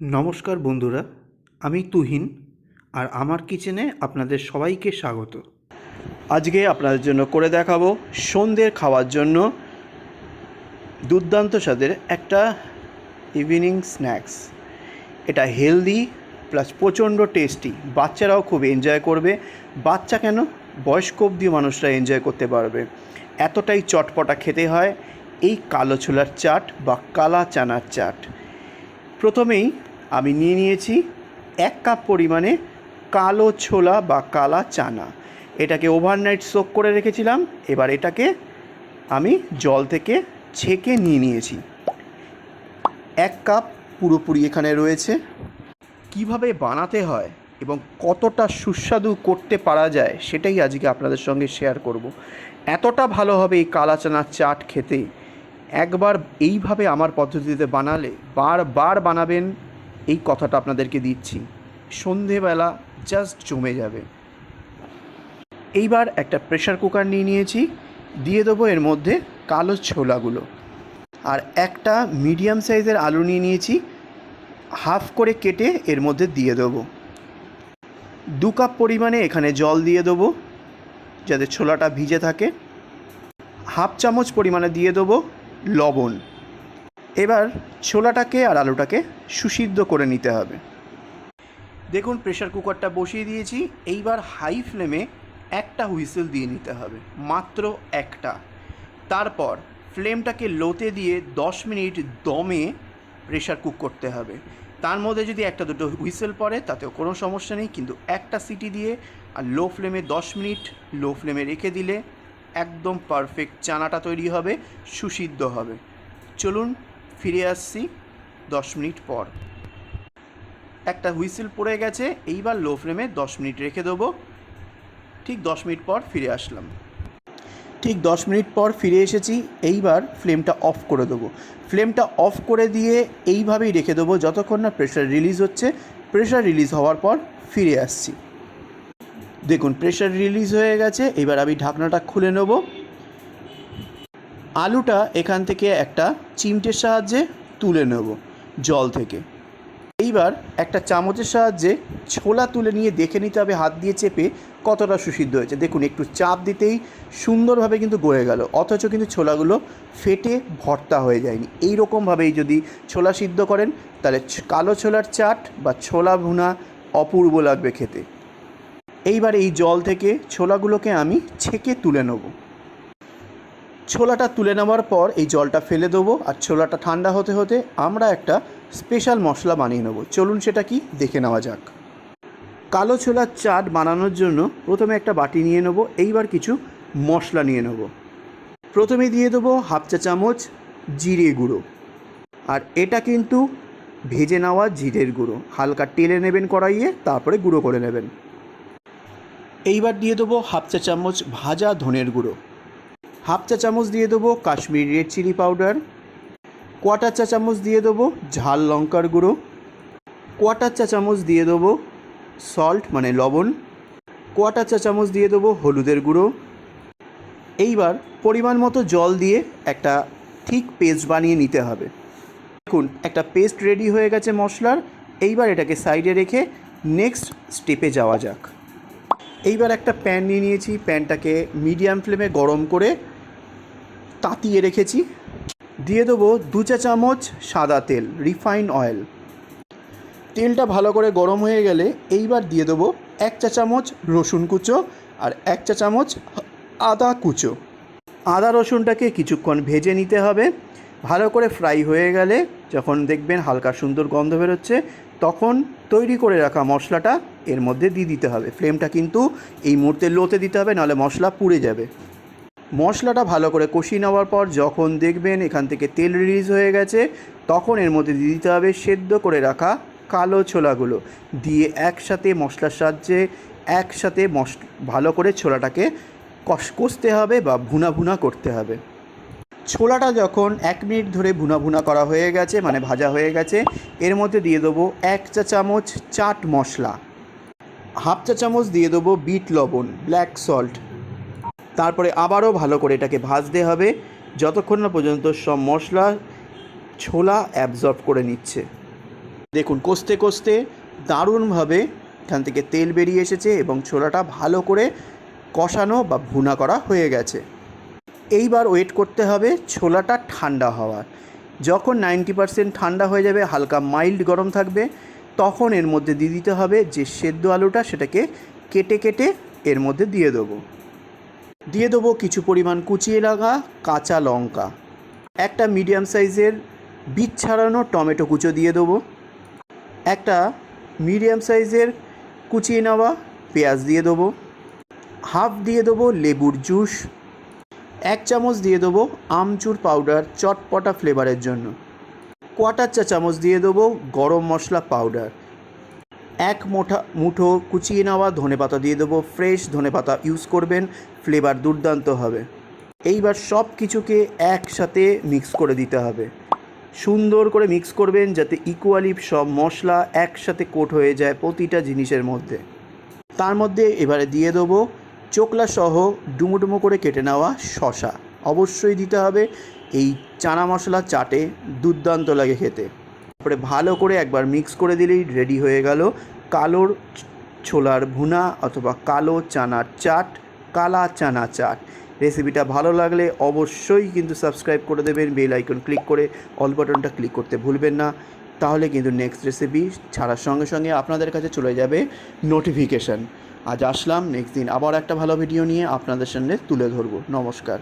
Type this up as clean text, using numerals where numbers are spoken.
নমস্কার বন্ধুরা, আমি তুহিন আর আমার কিচেনে আপনাদের সবাইকে স্বাগত। আজকে আপনাদের জন্য করে দেখাবো সন্ধ্যের খাওয়ার জন্য দুর্দান্ত স্বাদের একটা ইভিনিং স্ন্যাক্স। এটা হেলদি প্লাস প্রচণ্ড টেস্টি, বাচ্চারাও খুব এনজয় করবে। বাচ্চা কেন, বয়স্ক অবধি মানুষরা এনজয় করতে পারবে, এতটাই চটপটা খেতে হয় এই কালো ছোলার চাট বা কালা চানার চাট। প্রথমেই আমি নিয়ে নিয়েছি 1 কাপ পরিমাণে কালো ছোলা বা কালা চানা। এটাকে ওভারনাইট সোক করে রেখেছিলাম। এবার এটাকে আমি জল থেকে ছেঁকে নিয়ে নিয়েছি। 1 কাপ পুরোপুরি এখানে রয়েছে। কিভাবে বানাতে হয় এবং কতটা সুস্বাদু করতে পারা যায় সেটাই আজকে আপনাদের সঙ্গে শেয়ার করব। এতটা ভালো হবে এই কালা চানার চাট খেতে, একবার এইভাবে আমার পদ্ধতিতে বানালে বারবার বানাবেন, এই কথাটা আপনাদেরকে দিচ্ছি। সন্ধেবেলা জাস্ট জমে যাবে। এইবার একটা প্রেশার কুকার নিয়ে নিয়েছি, দিয়ে দেবো এর মধ্যে কালো ছোলাগুলো। আর একটা মিডিয়াম সাইজের আলু নিয়ে নিয়েছি, হাফ করে কেটে এর মধ্যে দিয়ে দেবো। 2 কাপ পরিমাণে এখানে জল দিয়ে দেবো যাতে ছোলাটা ভিজে থাকে। হাফ চামচ পরিমাণে দিয়ে দেবো লবণ। এবার ছোলাটাকে আর আলুটাকে সুসিদ্ধ করে নিতে হবে। দেখুন প্রেশার কুকারটা বসিয়ে দিয়েছি। এইবার হাই ফ্লেমে একটা হুইসেল দিয়ে নিতে হবে, মাত্র একটা। তারপর ফ্লেমটাকে লোতে দিয়ে 10 মিনিট দমে প্রেশার কুক করতে হবে। তার মধ্যে যদি একটা দুটো হুইসেল পড়ে তাতেও কোনো সমস্যা নেই, কিন্তু একটা সিটি দিয়ে আর লো ফ্লেমে 10 মিনিট লো ফ্লেমে রেখে দিলে একদম পারফেক্ট চানাটা তৈরি হবে, সুসিদ্ধ হবে। চলুন ফিরে আসছি 10 মিনিট পর। একটা হুইসেল পড়ে গেছে, এইবার লো ফ্লেমে 10 মিনিট রেখে দেবো। ঠিক 10 মিনিট পর ফিরে আসলাম। ঠিক 10 মিনিট পর ফিরে এসেছি। এইবার ফ্লেমটা অফ করে দেবো। ফ্লেমটা অফ করে দিয়ে এইভাবেই রেখে দেবো যতক্ষণ না প্রেশার রিলিজ হচ্ছে। প্রেশার রিলিজ হওয়ার পর ফিরে আসছি। দেখুন প্রেশার রিলিজ হয়ে গেছে। এবার আমি ঢাকনাটা খুলে নেব। আলুটা এখান থেকে একটা চিমটের সাহায্যে তুলে নেব জল থেকে। এইবার একটা চামচের সাহায্যে ছোলা তুলে নিয়ে দেখে নিতে হবে হাত দিয়ে চেপে কতটা সুসিদ্ধ হয়েছে। দেখুন একটু চাপ দিতেই সুন্দরভাবে কিন্তু গলে গেল, অথচ কিন্তু ছোলাগুলো ফেটে ভর্তা হয়ে যায়নি। এই রকমভাবেই যদি ছোলা সিদ্ধ করেন তাহলে কালো ছোলার চাট বা ছোলা ভুনা অপূর্ব লাগবে খেতে। এইবার এই জল থেকে ছোলাগুলোকে আমি ছেঁকে তুলে নেব। ছোলাটা তুলে নেওয়ার পর এই জলটা ফেলে দেবো, আর ছোলাটা ঠান্ডা হতে হতে আমরা একটা স্পেশাল মশলা বানিয়ে নেব। চলুন সেটা কি দেখে নেওয়া যাক। কালো ছোলার চাট বানানোর জন্য প্রথমে একটা বাটি নিয়ে নেব। এইবার কিছু মশলা নিয়ে নেব। প্রথমে দিয়ে দেবো হাফ চা চামচ জিরে গুঁড়ো, আর এটা কিন্তু ভেজে নেওয়া জিরের গুঁড়ো। হালকা টেলে নেবেন কড়াইয়ে, তারপরে গুঁড়ো করে নেবেন। এইবার দিয়ে দেবো হাফ চা চামচ ভাজা ধনের গুঁড়ো। হাফ চা চামচ দিয়ে দেবো Kashmiri red chilli powder. Quarter চা চামচ দিয়ে দেবো ঝাল লঙ্কার গুঁড়ো। কোয়াটার চা চামচ দিয়ে দেবো সল্ট মানে লবণ। কোয়াটার চা চামচ দিয়ে দেবো হলুদের গুঁড়ো। এইবার পরিমাণ মতো জল দিয়ে একটা ঠিক পেস্ট বানিয়ে নিতে হবে। দেখুন একটা পেস্ট রেডি হয়ে গেছে মশলার। এইবার এটাকে সাইডে রেখে নেক্সট স্টেপে যাওয়া যাক। এইবার একটা প্যান নিয়ে নিয়েছি। প্যানটাকে মিডিয়াম ফ্লেমে গরম করে তাতিয়ে রেখেছি। দিয়ে দেবো 2 চা চামচ সাদা তেল, রিফাইন অয়েল। তেলটা ভালো করে গরম হয়ে গেলে এইবার দিয়ে দেবো 1 চা চামচ রসুন কুচো আর 1 চা চামচ আদা কুচো। আদা রসুনটাকে কিছুক্ষণ ভেজে নিতে হবে। ভালো করে ফ্রাই হয়ে গেলে যখন দেখবেন হালকা সুন্দর গন্ধ বেরোচ্ছে, তখন তৈরি করে রাখা মশলাটা এর মধ্যে দিয়ে দিতে হবে। ফ্লেমটা কিন্তু এই মুহূর্তে লোতে দিতে হবে, নাহলে মশলা পুড়ে যাবে। মশলাটা ভালো করে কষিয়ে নেওয়ার পর যখন দেখবেন এখান থেকে তেল রিলিজ হয়ে গেছে, তখন এর মধ্যে দিয়ে দিতে হবে সেদ্ধ করে রাখা কালো ছোলাগুলো। দিয়ে একসাথে মশলার সাহায্যে একসাথে ভালো করে ছোলাটাকে কষতে হবে বা ভুনা ভুনা করতে হবে। ছোলাটা যখন 1 মিনিট ধরে ভুনা ভুনা করা হয়ে গেছে, মানে ভাজা হয়ে গেছে, এর মধ্যে দিয়ে দেবো 1 চা চামচ চাট মশলা। হাফ চা চামচ দিয়ে দেবো বিট লবণ, ব্ল্যাক সল্ট। তারপরে আবারও ভালো করে এটাকে ভাজতে হবে যতক্ষণ না পর্যন্ত সব মশলা ছোলা অ্যাবজর্ব করে নিচ্ছে। দেখুন কষতে কষতে দারুণভাবে এখান থেকে তেল বেরিয়ে এসেছে এবং ছোলাটা ভালো করে কষানো বা ভুনা করা হয়ে গেছে। এইবার ওয়েট করতে হবে ছোলাটা ঠান্ডা হওয়ার। যখন 90% ঠান্ডা হয়ে যাবে, হালকা মাইল্ড গরম থাকবে, তখন এর মধ্যে দিয়ে দিতে হবে যে সেদ্ধ আলুটা, সেটাকে কেটে কেটে এর মধ্যে দিয়ে দেবো কিছু পরিমাণ কুচিয়ে রাখা কাঁচা লঙ্কা, একটা মিডিয়াম সাইজের বীজ ছাড়ানো টমেটো কুচো দিয়ে দেবো, একটা মিডিয়াম সাইজের কুচিয়ে নেওয়া পেঁয়াজ দিয়ে দেবো, হাফ দিয়ে দেবো লেবুর জুস, 1 চামচ দিয়ে দেবো আমচুর পাউডার চটপটা ফ্লেভারের জন্য, 1/4 চা চামচ দিয়ে দেবো গরম মশলা পাউডার, 1 মুঠো কুচিয়ে নেওয়া ধনেপাতা দিয়ে দেবো। ফ্রেশ ধনেপাতা ইউজ করবেন, ফ্লেভার দুর্দান্ত হবে। এইবার সব কিছুকে একসাথে মিক্স করে দিতে হবে। সুন্দর করে মিক্স করবেন যাতে ইকুয়ালি সব মশলা একসাথে কোট হয়ে যায় প্রতিটা জিনিসের মধ্যে। তার মধ্যে এবারে দিয়ে দেবো চোকলা সহ ডুমো ডুমো করে কেটে নেওয়া শসা অবশ্যই দিতে হবে। এই চানা মশলা চাটে দুর্দান্ত লাগে খেতে। তারপরে ভালো করে একবার মিক্স করে দিলেই রেডি হয়ে গেল কালোর ছোলার ভুনা অথবা কালো চানার চাট, কালা চানা চাট। রেসিপিটা ভালো লাগলে অবশ্যই কিন্তু সাবস্ক্রাইব করে দেবেন, বেল আইকন ক্লিক করে অল বাটনটা ক্লিক করতে ভুলবেন না। তাহলে কিন্তু নেক্সট রেসিপি ছাড়ার সঙ্গে সঙ্গে আপনাদের কাছে চলে যাবে নোটিফিকেশান। আজ আসলাম, নেক্সট দিন আবার একটা ভালো ভিডিও নিয়ে আপনাদের সামনে তুলে ধরবো। নমস্কার।